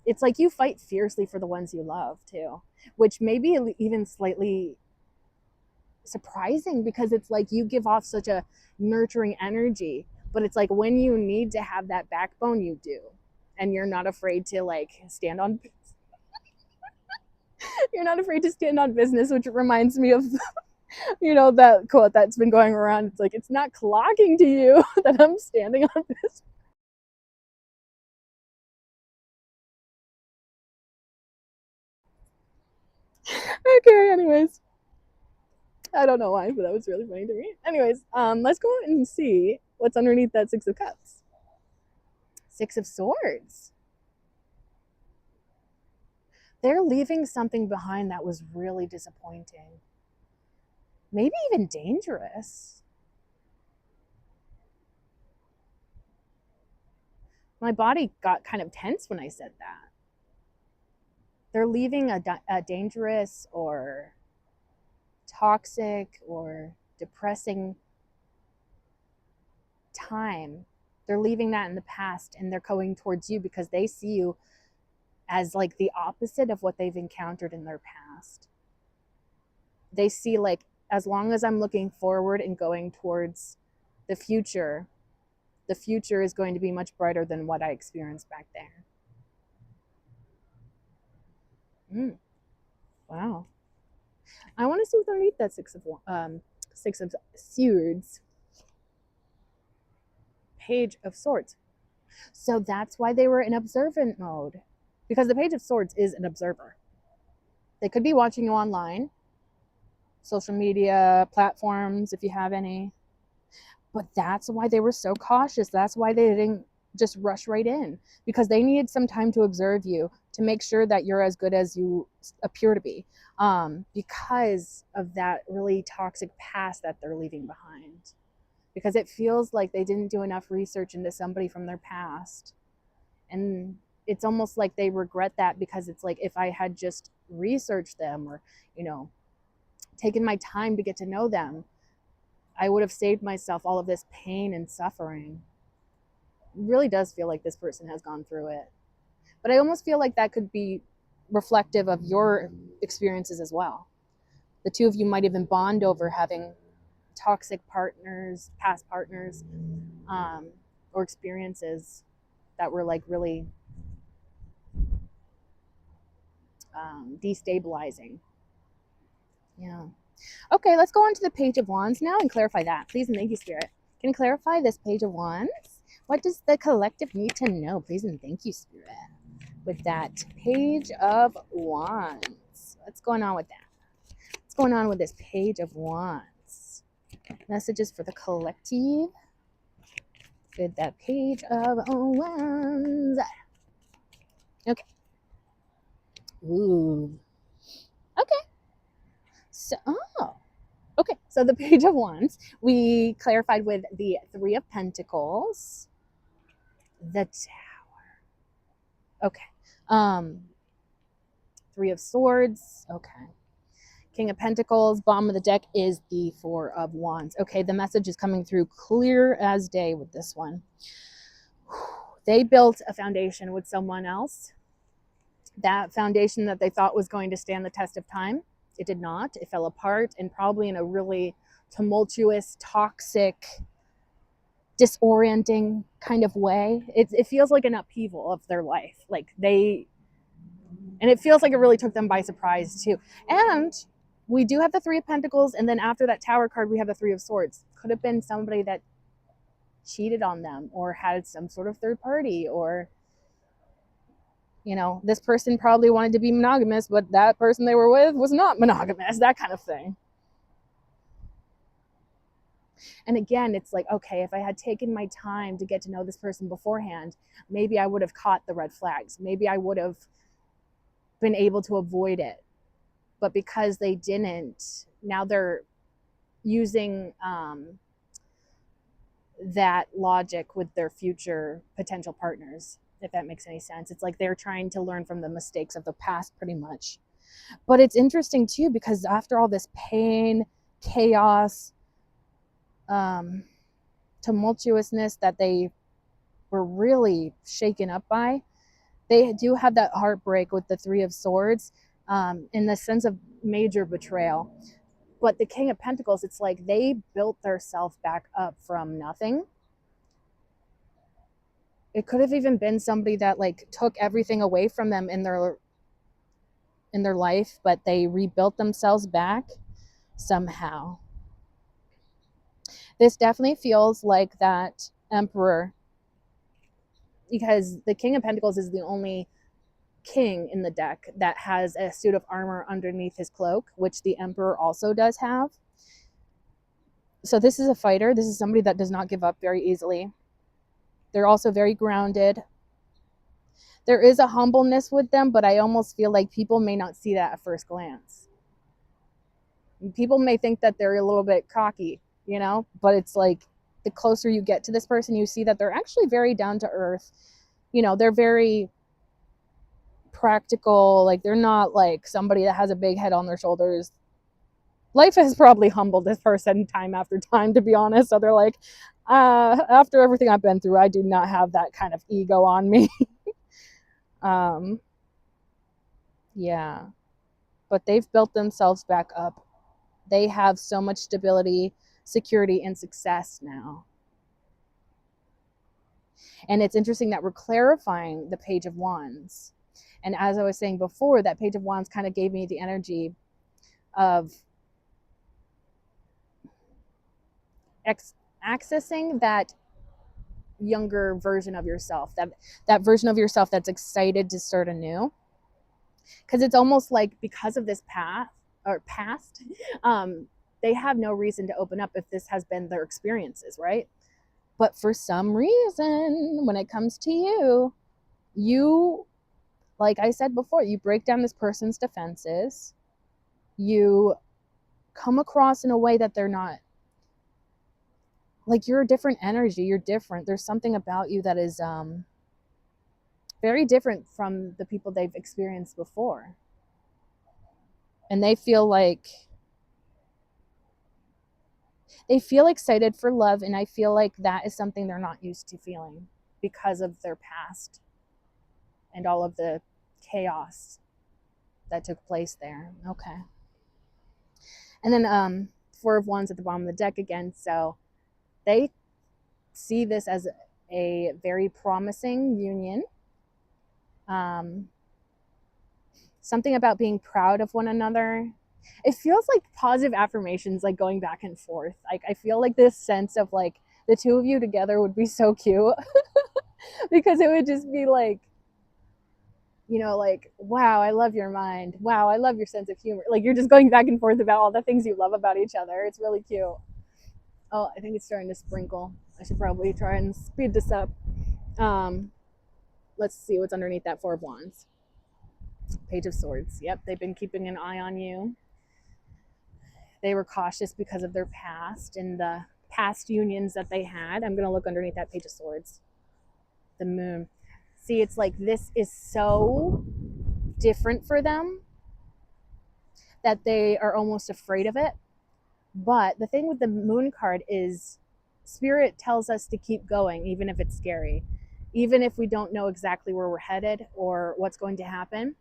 it's like you fight fiercely for the ones you love too, which may be even slightly surprising, because it's like you give off such a nurturing energy, but it's like when you need to have that backbone, you do, and you're not afraid to like stand on you're not afraid to stand on business, which reminds me of that quote that's been going around. It's like, it's not clocking to you that I'm standing on business. Okay, anyways, I don't know why, but that was really funny to me. Anyways, let's go and see what's underneath that Six of Cups. Six of Swords. They're leaving something behind that was really disappointing. Maybe even dangerous. My body got kind of tense when I said that. They're leaving a dangerous or toxic or depressing time. They're leaving that in the past and they're going towards you because they see you as like the opposite of what they've encountered in their past. They see like, as long as I'm looking forward and going towards the future is going to be much brighter than what I experienced back there. Wow. I want to see what's underneath that Six of Swords. Page of Swords. So that's why they were in observant mode, because the Page of Swords is an observer. They could be watching you online, social media platforms, if you have any. But that's why they were so cautious. That's why they didn't just rush right in, because they needed some time to observe you to make sure that you're as good as you appear to be, because of that really toxic past that they're leaving behind. Because it feels like they didn't do enough research into somebody from their past. And it's almost like they regret that, because it's like, if I had just researched them or, taken my time to get to know them, I would have saved myself all of this pain and suffering. It really does feel like this person has gone through it. But I almost feel like that could be reflective of your experiences as well. The two of you might even bond over having toxic partners, past partners, or experiences that were like really destabilizing. Yeah. Okay, let's go on to the Page of Wands now and clarify that. Please and thank you, Spirit. Can you clarify this Page of Wands? What does the collective need to know? Please and thank you, Spirit. With that Page of Wands. What's going on with that? What's going on with this Page of Wands? Messages for the collective with that Page of Wands. Okay. Ooh. Okay. So, okay. So the Page of Wands, we clarified with the Three of Pentacles, the Tower. Okay. Three of Swords. Okay. King of Pentacles, bottom of the deck is the Four of Wands. Okay, the message is coming through clear as day with this one. They built a foundation with someone else. That foundation that they thought was going to stand the test of time, it did not. It fell apart, and probably in a really tumultuous, toxic, disorienting kind of way. It feels like an upheaval of their life. And it feels like it really took them by surprise too. And we do have the Three of Pentacles, and then after that Tower card, we have the Three of Swords. Could have been somebody that cheated on them or had some sort of third party, or this person probably wanted to be monogamous, but that person they were with was not monogamous, that kind of thing. And again, it's like, okay, if I had taken my time to get to know this person beforehand, maybe I would have caught the red flags. Maybe I would have been able to avoid it. But because they didn't, now they're using that logic with their future potential partners, if that makes any sense. It's like they're trying to learn from the mistakes of the past, pretty much. But it's interesting too, because after all this pain, chaos, tumultuousness that they were really shaken up by, they do have that heartbreak with the Three of Swords, in the sense of major betrayal. But the King of Pentacles, it's like they built themselves back up from nothing. It could have even been somebody that like took everything away from them in their life, but they rebuilt themselves back somehow. This definitely feels like that Emperor, because the King of Pentacles is the only king in the deck that has a suit of armor underneath his cloak, which the Emperor also does have. So this is a fighter. This is somebody that does not give up very easily. They're also very grounded. There is a humbleness with them, but I almost feel like people may not see that at first glance. People may think that they're a little bit cocky, but it's like the closer you get to this person, you see that they're actually very down to earth. They're very practical. Like, they're not like somebody that has a big head on their shoulders. Life has probably humbled this person time after time, to be honest. So they're like, after everything I've been through, I do not have that kind of ego on me. Yeah, but they've built themselves back up. They have so much stability, security, and success now. And it's interesting that we're clarifying the Page of Wands. And as I was saying before, that Page of Wands kind of gave me the energy of accessing that younger version of yourself, that version of yourself that's excited to start anew. Because it's almost like, because of this past, they have no reason to open up if this has been their experiences, right? But for some reason, when it comes to you, like I said before, you break down this person's defenses. You come across in a way that they're not, like, you're a different energy. You're different. There's something about you that is very different from the people they've experienced before. And they feel excited for love, and I feel like that is something they're not used to feeling because of their past and all of the chaos that took place there. Okay. And then Four of Wands at the bottom of the deck again. So they see this as a very promising union. Something about being proud of one another. It feels like positive affirmations, like going back and forth. Like, I feel like this sense of like the two of you together would be so cute because it would just be like, like, wow, I love your mind. Wow, I love your sense of humor. Like, you're just going back and forth about all the things you love about each other. It's really cute. Oh, I think it's starting to sprinkle. I should probably try and speed this up. Let's see what's underneath that Four of Wands. Page of Swords. Yep, they've been keeping an eye on you. They were cautious because of their past and the past unions that they had. I'm going to look underneath that Page of Swords. The Moon. See, it's like this is so different for them that they are almost afraid of it. But the thing with the Moon card is Spirit tells us to keep going, even if it's scary, even if we don't know exactly where we're headed or what's going to happen.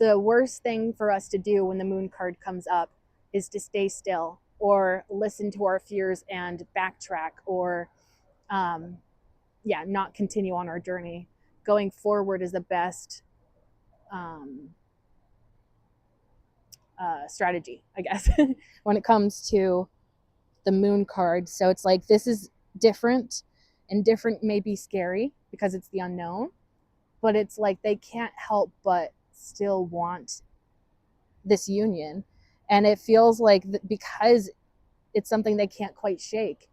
The worst thing for us to do when the Moon card comes up is to stay still or listen to our fears and backtrack or not continue on our journey. Going forward is the best strategy, I guess, when it comes to the Moon card. So it's like, this is different, and different may be scary because it's the unknown, but it's like they can't help but still want this union. And it feels like because it's something they can't quite shake,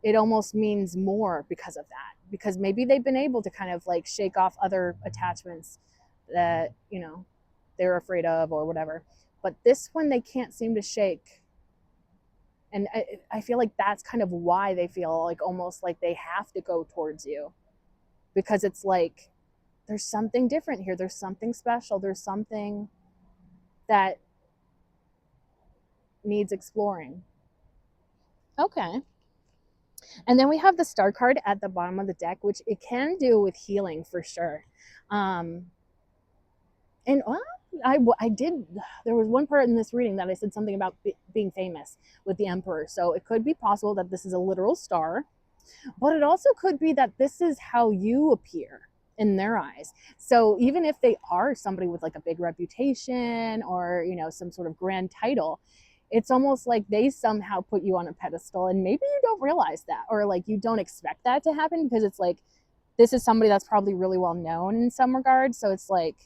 it almost means more because of that, because maybe they've been able to kind of like shake off other attachments that they're afraid of or whatever, but this one they can't seem to shake. And I feel like that's kind of why they feel like almost like they have to go towards you, because it's like there's something different here, there's something special, there's something that needs exploring. Okay. And then we have the Star card at the bottom of the deck, which it can do with healing for sure. And I did, there was one part in this reading that I said something about being famous with the Emperor. So it could be possible that this is a literal star, but it also could be that this is how you appear in their eyes. So even if they are somebody with like a big reputation or, some sort of grand title, it's almost like they somehow put you on a pedestal, and maybe you don't realize that, or like you don't expect that to happen, because it's like, this is somebody that's probably really well known in some regards. So it's like,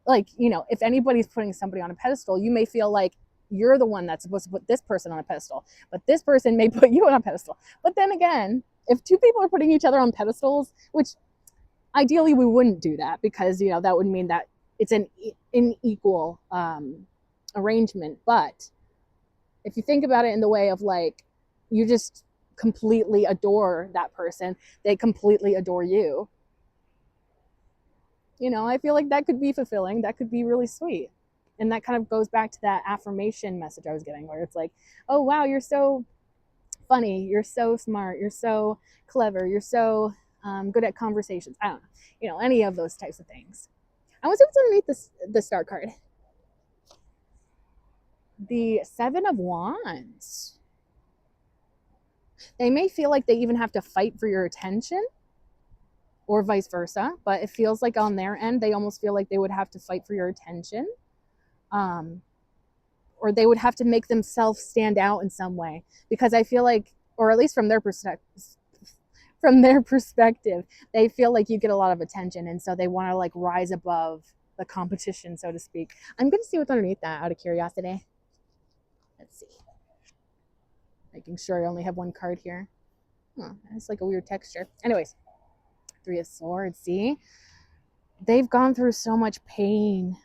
if anybody's putting somebody on a pedestal, you may feel like you're the one that's supposed to put this person on a pedestal, but this person may put you on a pedestal. But then again, if two people are putting each other on pedestals, which ideally we wouldn't do that, because that would mean that it's an unequal arrangement. But if you think about it in the way of like, you just completely adore that person, they completely adore you, I feel like that could be fulfilling. That could be really sweet. And that kind of goes back to that affirmation message I was getting, where it's like, oh wow, you're so funny, you're so smart, you're so clever, you're so good at conversations. I don't know, any of those types of things. I want to see what's underneath the star card. The Seven of Wands. They may feel like they even have to fight for your attention, or vice versa, but it feels like on their end, they almost feel like they would have to fight for your attention. Or they would have to make themselves stand out in some way, because I feel like, or at least from their perspective, they feel like you get a lot of attention, and so they want to like rise above the competition, so to speak. I'm going to see what's underneath that out of curiosity. Let's see. Making sure I only have one card here. Oh, it's like a weird texture. Anyways, Three of Swords. See, they've gone through so much pain,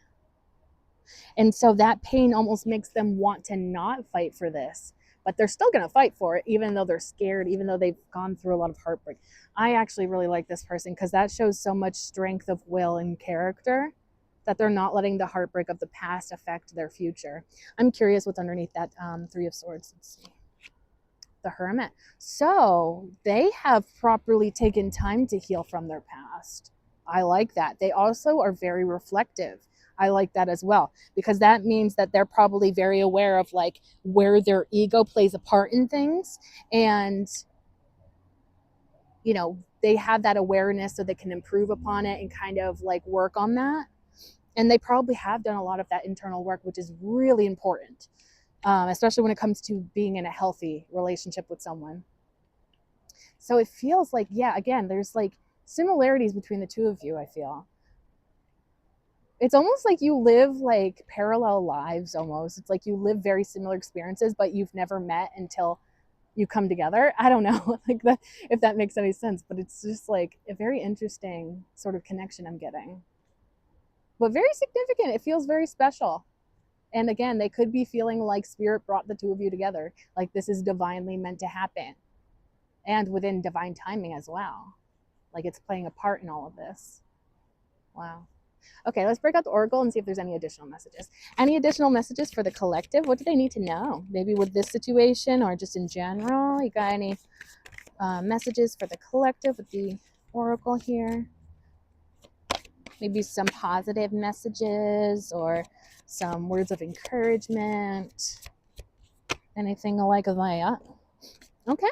and so that pain almost makes them want to not fight for this, but they're still going to fight for it, even though they're scared, even though they've gone through a lot of heartbreak. I actually really like this person, because that shows so much strength of will and character, that they're not letting the heartbreak of the past affect their future. I'm curious what's underneath that Three of Swords. Let's see. The Hermit. So they have properly taken time to heal from their past. I like that. They also are very reflective. I like that as well, because that means that they're probably very aware of like where their ego plays a part in things, and they have that awareness so they can improve upon it and kind of like work on that. And they probably have done a lot of that internal work, which is really important, especially when it comes to being in a healthy relationship with someone. So it feels like, yeah, again, there's like similarities between the two of you, I feel. It's almost like you live like parallel lives almost. It's like you live very similar experiences, but you've never met until you come together. I don't know like that, if that makes any sense, but it's just like a very interesting sort of connection I'm getting. But very significant. It feels very special. And again, they could be feeling like spirit brought the two of you together. Like this is divinely meant to happen. And within divine timing as well. Like it's playing a part in all of this. Wow. Okay, let's break out the oracle and see if there's any additional messages. Any additional messages for the collective? What do they need to know? Maybe with this situation or just in general? You got any messages for the collective with the oracle here? Maybe some positive messages or some words of encouragement. Anything like that? Okay.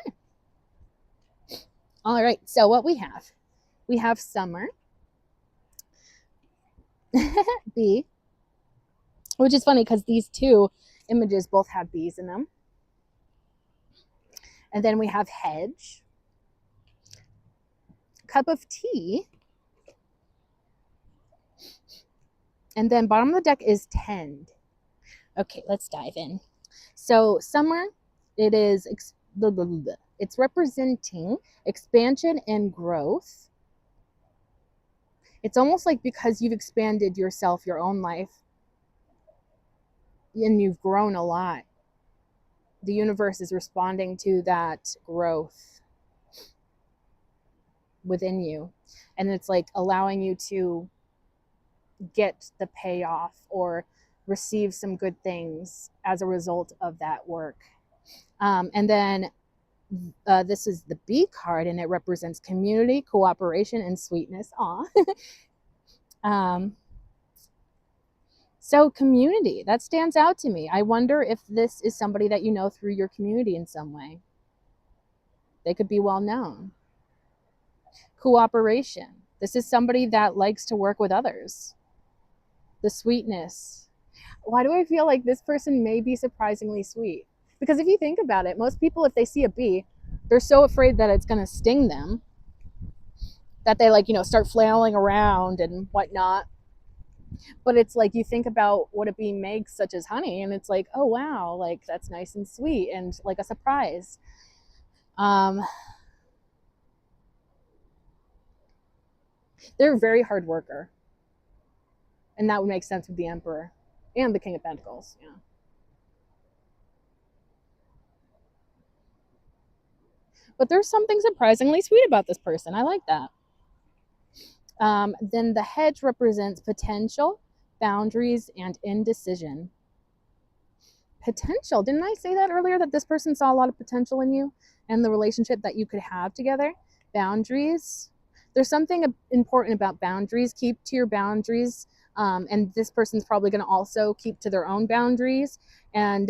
All right, so what we have Summer. Bee, which is funny because these two images both have bees in them. And then we have Hedge, Cup of Tea, and then bottom of the deck is Tend. Okay, let's dive in. So Summer, it's representing expansion and growth. It's almost like because you've expanded yourself, your own life, and you've grown a lot, the universe is responding to that growth within you. And it's like allowing you to get the payoff or receive some good things as a result of that work. And then this is the B card, and it represents community, cooperation, and sweetness. Aw. So community, that stands out to me. I wonder if this is somebody that you know through your community in some way. They could be well known. Cooperation. This is somebody that likes to work with others. The sweetness. Why do I feel like this person may be surprisingly sweet? Because if you think about it, most people, if they see a bee, they're so afraid that it's going to sting them that they start flailing around and whatnot. But it's like you think about what a bee makes, such as honey, and it's like, oh wow, like that's nice and sweet and like a surprise. Um, they're a very hard worker, and that would make sense with the Emperor and the King of Pentacles. Yeah. But there's something surprisingly sweet about this person. I like that. Then the hedge represents potential, boundaries, and indecision. Potential. Didn't I say that earlier that this person saw a lot of potential in you and the relationship that you could have together? Boundaries. There's something important about boundaries. Keep to your boundaries. And this person's probably going to also keep to their own boundaries. And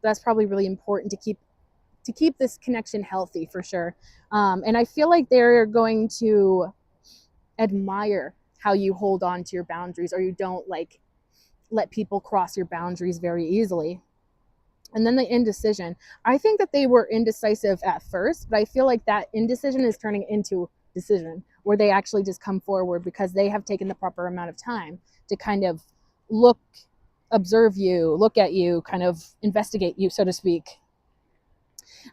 that's probably really important to keep this connection healthy for sure. And I feel like they're going to admire how you hold on to your boundaries, or you don't like let people cross your boundaries very easily. And then the indecision. I think that they were indecisive at first, but I feel like that indecision is turning into decision, where they actually just come forward because they have taken the proper amount of time to kind of look, observe you, look at you, kind of investigate you, so to speak.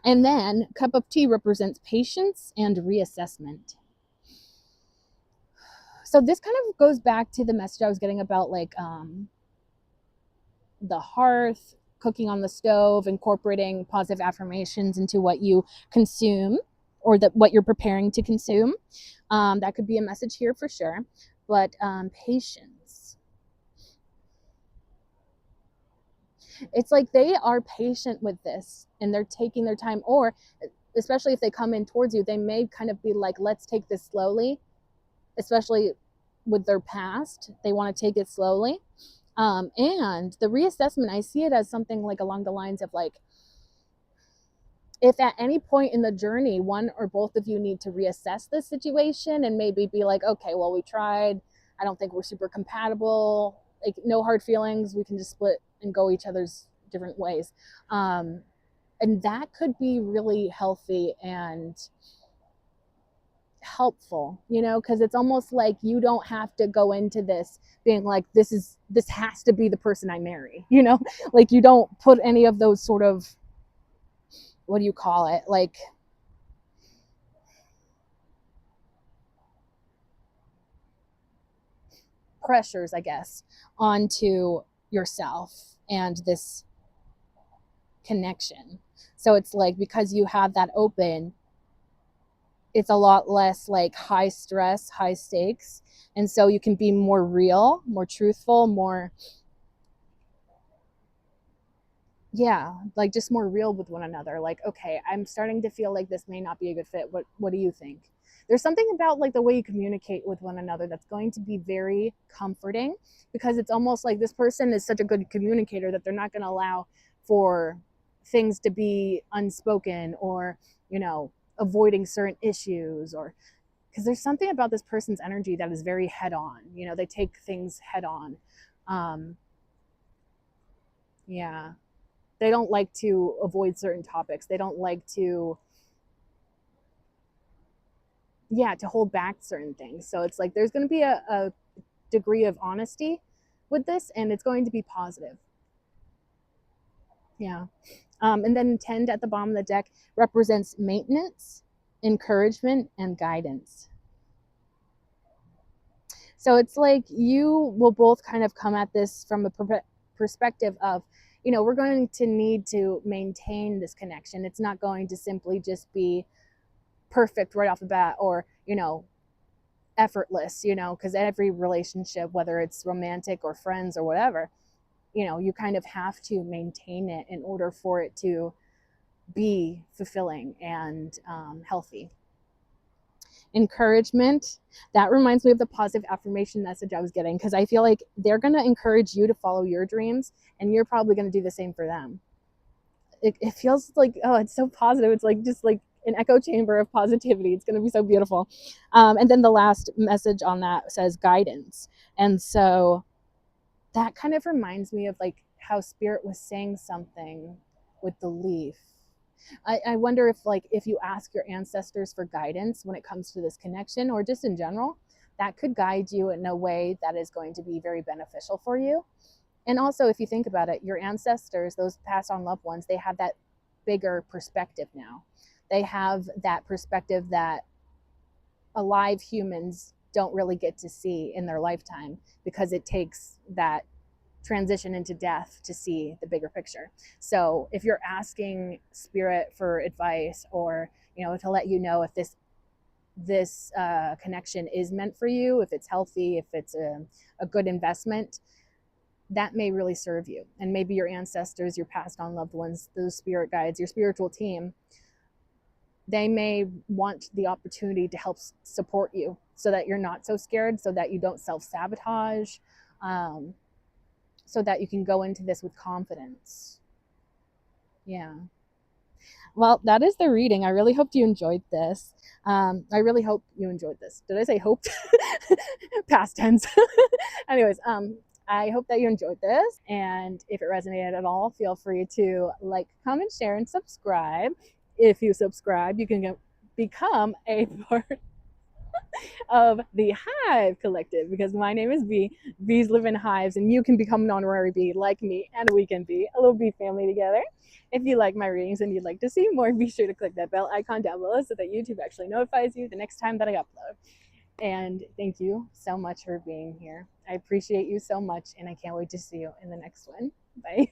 And then cup of tea represents patience and reassessment. So this kind of goes back to the message I was getting about like the hearth, cooking on the stove, incorporating positive affirmations into what you consume, or that what you're preparing to consume. That could be a message here for sure. But patience. It's like they are patient with this and they're taking their time, or especially if they come in towards you, they may kind of be like, let's take this slowly, especially with their past. They want to take it slowly. And the reassessment, I see it as something like along the lines of like, if at any point in the journey, one or both of you need to reassess this situation and maybe be like, okay, well, we tried. I don't think we're super compatible. Like, no hard feelings. We can just split and go each other's different ways. And that could be really healthy and helpful, because it's almost like you don't have to go into this being like, this has to be the person I marry, like you don't put any of those sort of, what do you call it, like pressures, I guess, onto yourself and this connection. So it's like, because you have that open, it's a lot less like high stress, high stakes. And so you can be more real, more truthful, more, yeah, like just more real with one another. Like, okay, I'm starting to feel like this may not be a good fit. What do you think? There's something about like the way you communicate with one another that's going to be very comforting, because it's almost like this person is such a good communicator that they're not going to allow for things to be unspoken, or, avoiding certain issues, or because there's something about this person's energy that is very head on. They take things head on. Um, yeah. They don't like to avoid certain topics. They don't like to, yeah, to hold back certain things. So it's like there's going to be a degree of honesty with this, and it's going to be positive. Yeah. And then 10 at the bottom of the deck represents maintenance, encouragement, and guidance. So it's like you will both kind of come at this from a perspective of, we're going to need to maintain this connection. It's not going to simply just be perfect right off the bat, or, effortless, because every relationship, whether it's romantic or friends or whatever, you kind of have to maintain it in order for it to be fulfilling and healthy. Encouragement, that reminds me of the positive affirmation message I was getting, because I feel like they're going to encourage you to follow your dreams, and you're probably going to do the same for them. It feels like, oh, it's so positive. It's like just like an echo chamber of positivity. It's going to be so beautiful. And then the last message on that says guidance. And so that kind of reminds me of like how Spirit was saying something with the leaf. I wonder if, like, if you ask your ancestors for guidance when it comes to this connection, or just in general, that could guide you in a way that is going to be very beneficial for you. And also, if you think about it, your ancestors, those passed on loved ones, they have that bigger perspective now. They have that perspective that alive humans don't really get to see in their lifetime, because it takes that transition into death to see the bigger picture. So if you're asking spirit for advice, or to let you know if this connection is meant for you, if it's healthy, if it's a good investment, that may really serve you. And maybe your ancestors, your passed on loved ones, those spirit guides, your spiritual team, they may want the opportunity to help support you so that you're not so scared, so that you don't self-sabotage, so that you can go into this with confidence. Yeah. Well, that is the reading. I really hoped you enjoyed this. I really hope you enjoyed this. Did I say hoped? Past tense. Anyways, I hope that you enjoyed this. And if it resonated at all, feel free to like, comment, share, and subscribe. If you subscribe, you can become a part of the Hive Collective, because my name is Bee. Bees live in hives, and you can become an honorary bee like me, and we can be a little bee family together. If you like my readings and you'd like to see more, be sure to click that bell icon down below so that YouTube actually notifies you the next time that I upload. And thank you so much for being here. I appreciate you so much, and I can't wait to see you in the next one. Bye.